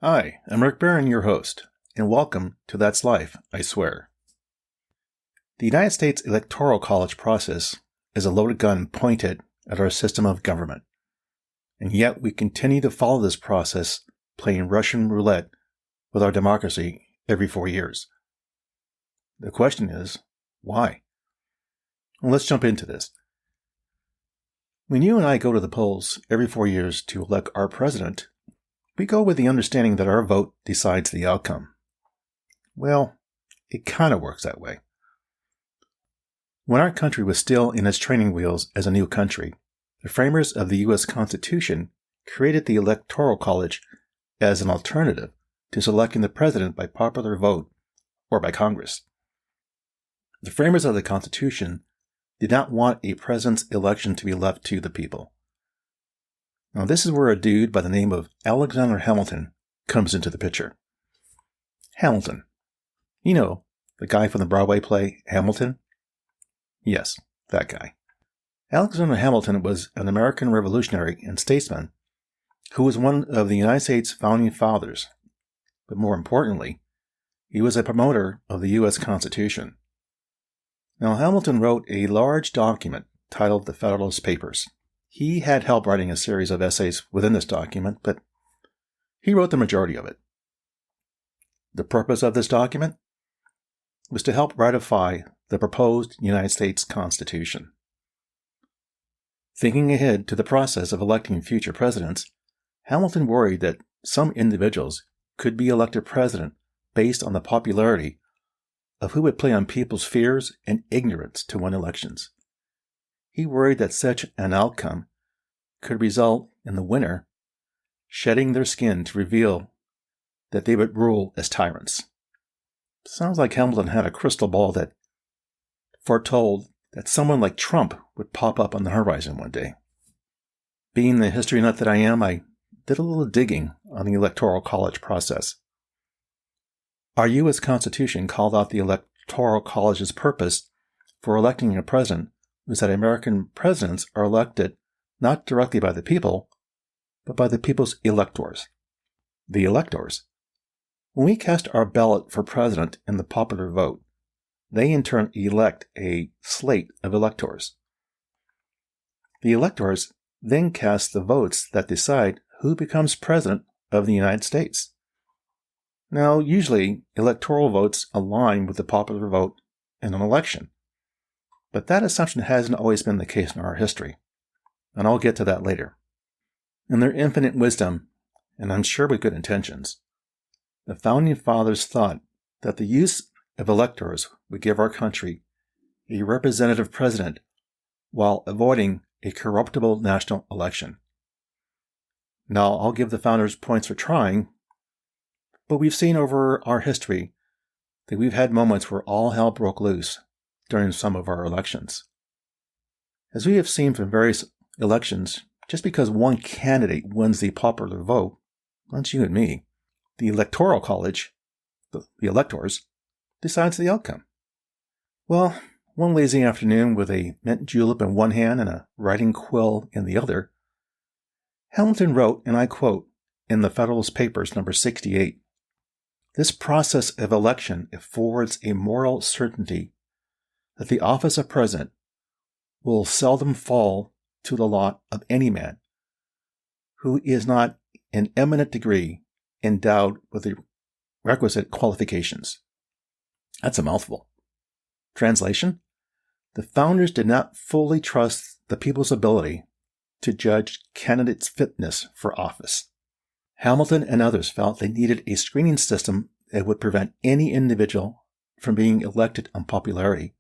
Hi, I'm Rick Barron, your host, and welcome to That's Life, I Swear. The United States Electoral College process is a loaded gun pointed at our system of government, and yet we continue to follow this process, playing Russian roulette with our democracy every 4 years. The question is, why? Well, let's jump into this. When you and I go to the polls every 4 years to elect our president, we go with the understanding that our vote decides the outcome. Well, it kind of works that way. When our country was still in its training wheels as a new country, the framers of the U.S. Constitution created the Electoral College as an alternative to selecting the president by popular vote or by Congress. The framers of the Constitution did not want a president's election to be left to the people. Now, this is where a dude by the name of Alexander Hamilton comes into the picture. Hamilton. You know, the guy from the Broadway play Hamilton? Yes, that guy. Alexander Hamilton was an American revolutionary and statesman who was one of the United States founding fathers. But more importantly, he was a promoter of the U.S. Constitution. Now, Hamilton wrote a large document titled the Federalist Papers. He had help writing a series of essays within this document, but he wrote the majority of it. The purpose of this document was to help ratify the proposed United States Constitution. Thinking ahead to the process of electing future presidents, Hamilton worried that some individuals could be elected president based on the popularity of who would play on people's fears and ignorance to win elections. He worried that such an outcome could result in the winner shedding their skin to reveal that they would rule as tyrants. Sounds like Hamilton had a crystal ball that foretold that someone like Trump would pop up on the horizon one day. Being the history nut that I am, I did a little digging on the Electoral College process. Our U.S. Constitution called out the Electoral College's purpose for electing a president was that American presidents are elected not directly by the people, but by the people's electors. The electors. When we cast our ballot for president in the popular vote, they in turn elect a slate of electors. The electors then cast the votes that decide who becomes president of the United States. Now, usually, electoral votes align with the popular vote in an election. But that assumption hasn't always been the case in our history, and I'll get to that later. In their infinite wisdom, and I'm sure with good intentions, the Founding Fathers thought that the use of electors would give our country a representative president while avoiding a corruptible national election. Now, I'll give the founders points for trying, but we've seen over our history that we've had moments where all hell broke loose during some of our elections. As we have seen from various elections, just because one candidate wins the popular vote, that's you and me, the Electoral College, the electors, decides the outcome. Well, one lazy afternoon with a mint julep in one hand and a writing quill in the other, Hamilton wrote, and I quote, in the Federalist Papers, number 68, "This process of election affords a moral certainty that the office of president will seldom fall to the lot of any man who is not in eminent degree endowed with the requisite qualifications." That's a mouthful. Translation: the founders did not fully trust the people's ability to judge candidates' fitness for office. Hamilton and others felt they needed a screening system that would prevent any individual from being elected on popularity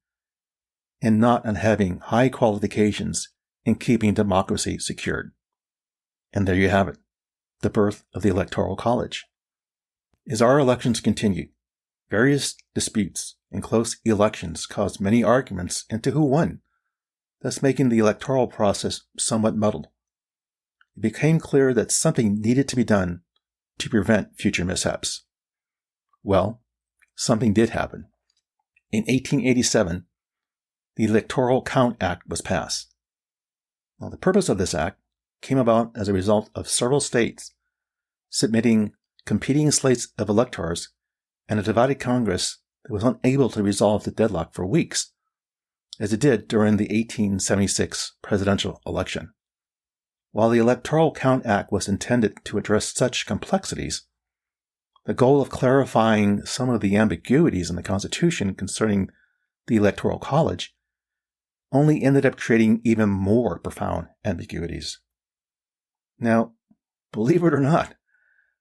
and not on having high qualifications in keeping democracy secured. And there you have it, the birth of the Electoral College. As our elections continue, various disputes and close elections caused many arguments into who won, thus making the electoral process somewhat muddled. It became clear that something needed to be done to prevent future mishaps. Well, something did happen. In 1887, the Electoral Count Act was passed. Now, the purpose of this act came about as a result of several states submitting competing slates of electors and a divided Congress that was unable to resolve the deadlock for weeks, as it did during the 1876 presidential election. While the Electoral Count Act was intended to address such complexities, the goal of clarifying some of the ambiguities in the Constitution concerning the Electoral College only ended up creating even more profound ambiguities. Now, believe it or not,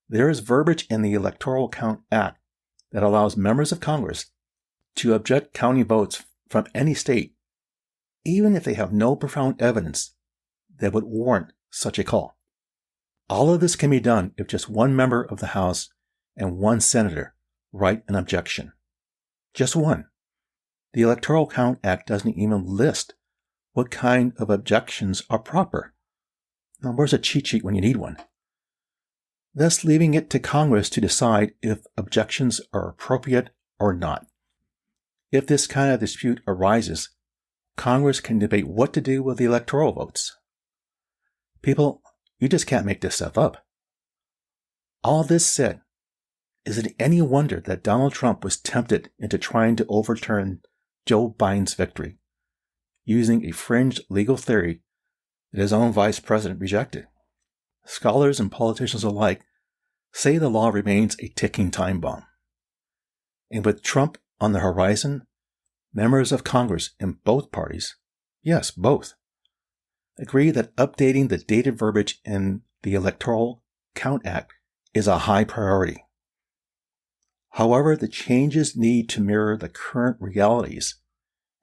there is verbiage in the Electoral Count Act that allows members of Congress to object counting votes from any state, even if they have no profound evidence that would warrant such a call. All of this can be done if just one member of the House and one senator write an objection. Just one. The Electoral Count Act doesn't even list what kind of objections are proper. Now, where's a cheat sheet when you need one? Thus leaving it to Congress to decide if objections are appropriate or not. If this kind of dispute arises, Congress can debate what to do with the electoral votes. People, you just can't make this stuff up. All this said, is it any wonder that Donald Trump was tempted into trying to overturn Joe Biden's victory, using a fringe legal theory that his own vice president rejected? Scholars and politicians alike say the law remains a ticking time bomb. And with Trump on the horizon, members of Congress in both parties, yes, both, agree that updating the dated verbiage in the Electoral Count Act is a high priority. However, the changes need to mirror the current realities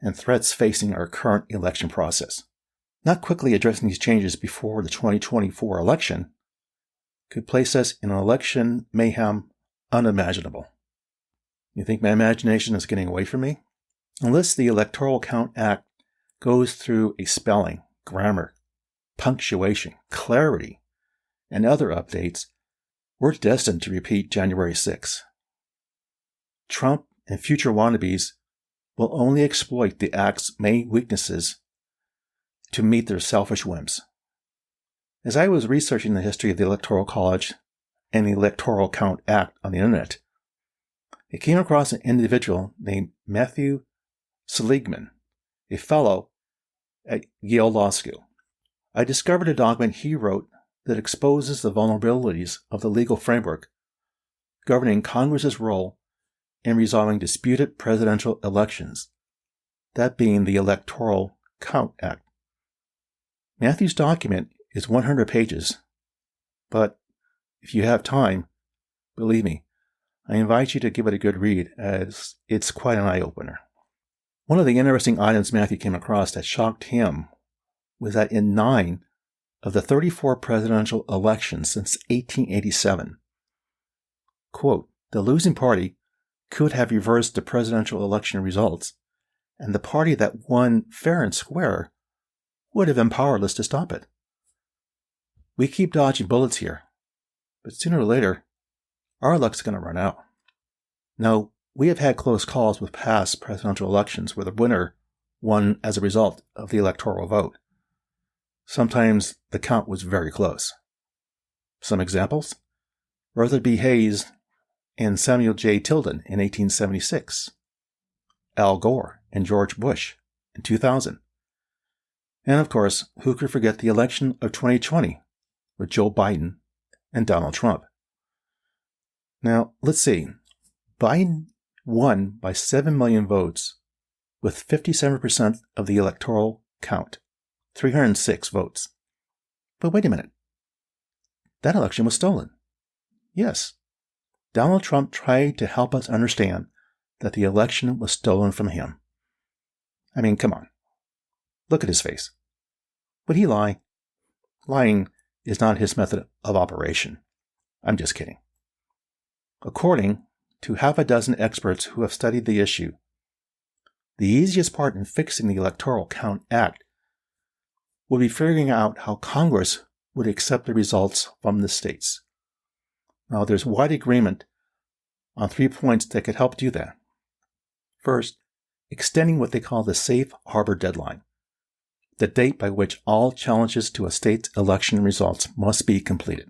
and threats facing our current election process. Not quickly addressing these changes before the 2024 election could place us in an election mayhem unimaginable. You think my imagination is getting away from me? Unless the Electoral Count Act goes through a spelling, grammar, punctuation, clarity, and other updates, we're destined to repeat January 6. Trump and future wannabes will only exploit the Act's main weaknesses to meet their selfish whims. As I was researching the history of the Electoral College and the Electoral Count Act on the internet, I came across an individual named Matthew Seligman, a fellow at Yale Law School. I discovered a document he wrote that exposes the vulnerabilities of the legal framework governing Congress's role in resolving disputed presidential elections, that being the Electoral Count Act. Matthew's document is 100 pages, but if you have time, believe me, I invite you to give it a good read, as it's quite an eye-opener. One of the interesting items Matthew came across that shocked him was that in 9 of the 34 presidential elections since 1887, quote, the losing party could have reversed the presidential election results, and the party that won fair and square would have been powerless to stop it. We keep dodging bullets here, but sooner or later, our luck's going to run out. Now, we have had close calls with past presidential elections where the winner won as a result of the electoral vote. Sometimes the count was very close. Some examples? Rutherford B. Hayes and Samuel J. Tilden in 1876. Al Gore and George Bush in 2000. And of course, who could forget the election of 2020 with Joe Biden and Donald Trump? Now, let's see. Biden won by 7 million votes with 57% of the electoral count, 306 votes. But wait a minute. That election was stolen. Yes, Donald Trump tried to help us understand that the election was stolen from him. I mean, come on. Look at his face. Would he lie? Lying is not his method of operation. I'm just kidding. According to half a dozen experts who have studied the issue, the easiest part in fixing the Electoral Count Act would be figuring out how Congress would accept the results from the states. Now, there's wide agreement on 3 points that could help do that. First, extending what they call the safe harbor deadline, the date by which all challenges to a state's election results must be completed.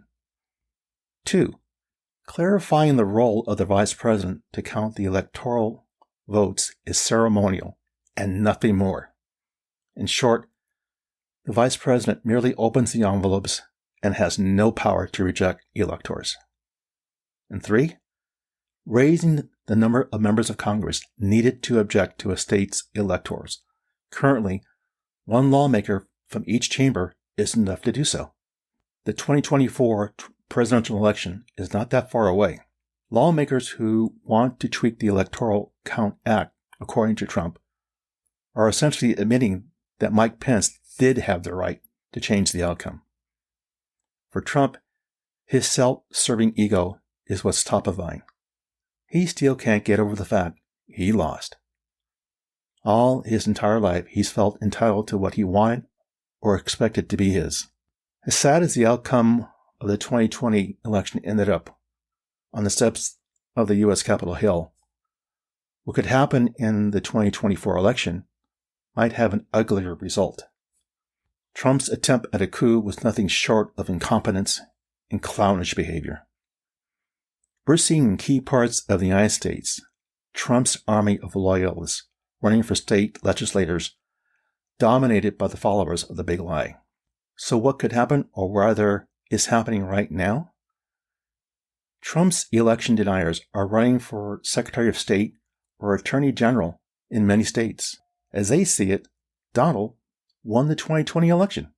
2, Clarifying the role of the vice president to count the electoral votes is ceremonial and nothing more. In short, the vice president merely opens the envelopes and has no power to reject electors. And 3, raising the number of members of Congress needed to object to a state's electors. Currently, one lawmaker from each chamber is enough to do so. The 2024 presidential election is not that far away. Lawmakers who want to tweak the Electoral Count Act, according to Trump, are essentially admitting that Mike Pence did have the right to change the outcome. For Trump, his self-serving ego is what's top of mind. He still can't get over the fact he lost. All his entire life, he's felt entitled to what he wanted or expected to be his. As sad as the outcome of the 2020 election ended up on the steps of the U.S. Capitol Hill, what could happen in the 2024 election might have an uglier result. Trump's attempt at a coup was nothing short of incompetence and clownish behavior. We're seeing in key parts of the United States Trump's army of loyalists running for state legislators dominated by the followers of the big lie. So what could happen, or rather is happening right now? Trump's election deniers are running for Secretary of State or Attorney General in many states. As they see it, Donald won the 2020 election.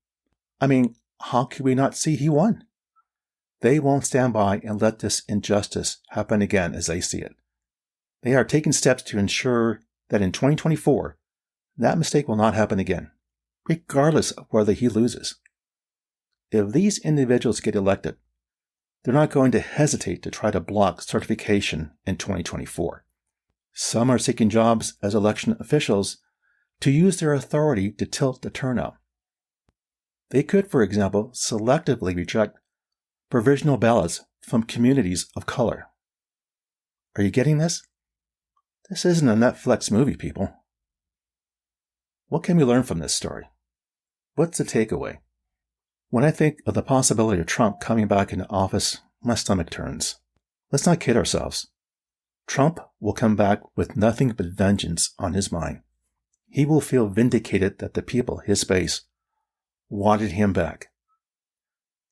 I mean, how could we not see he won? They won't stand by and let this injustice happen again as they see it. They are taking steps to ensure that in 2024, that mistake will not happen again, regardless of whether he loses. If these individuals get elected, they're not going to hesitate to try to block certification in 2024. Some are seeking jobs as election officials to use their authority to tilt the turnout. They could, for example, selectively reject provisional ballots from communities of color. Are you getting this? This isn't a Netflix movie, people. What can we learn from this story? What's the takeaway? When I think of the possibility of Trump coming back into office, my stomach turns. Let's not kid ourselves. Trump will come back with nothing but vengeance on his mind. He will feel vindicated that the people, his base, wanted him back.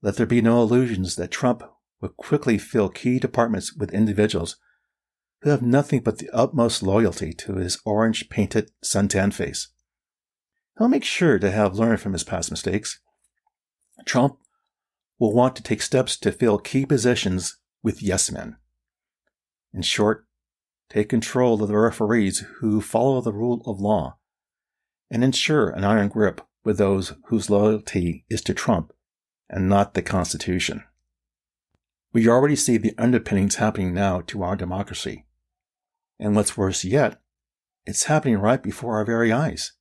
Let there be no illusions that Trump will quickly fill key departments with individuals who have nothing but the utmost loyalty to his orange-painted suntan face. He'll make sure to have learned from his past mistakes. Trump will want to take steps to fill key positions with yes men. In short, take control of the referees who follow the rule of law and ensure an iron grip with those whose loyalty is to Trump and not the Constitution. We already see the underpinnings happening now to our democracy. And what's worse yet, it's happening right before our very eyes.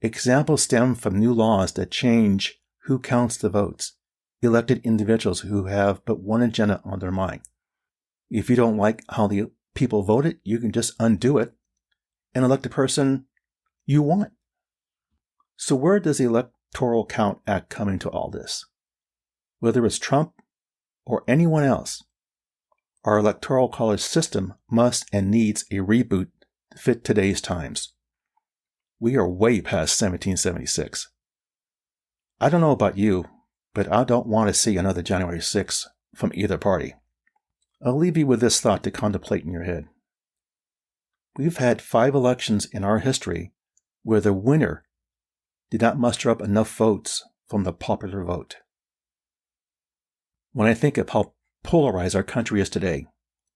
Examples stem from new laws that change who counts the votes, elected individuals who have but one agenda on their mind. If you don't like how the people voted, you can just undo it and elect the person you want. So where does the Electoral Count Act come into all this? Whether it's Trump or anyone else, our Electoral College system must and needs a reboot to fit today's times. We are way past 1776. I don't know about you, but I don't want to see another January 6th from either party. I'll leave you with this thought to contemplate in your head. We've had 5 elections in our history where the winner did not muster up enough votes from the popular vote. When I think of how polarized our country is today,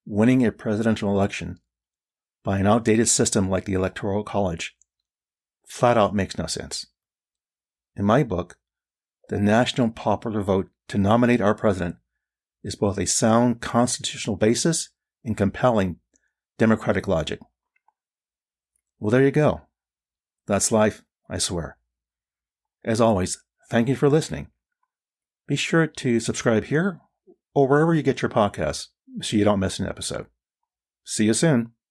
winning a presidential election by an outdated system like the Electoral College flat out makes no sense. In my book, the national popular vote to nominate our president is both a sound constitutional basis and compelling democratic logic. Well, there you go. That's life, I swear. As always, thank you for listening. Be sure to subscribe here or wherever you get your podcasts so you don't miss an episode. See you soon.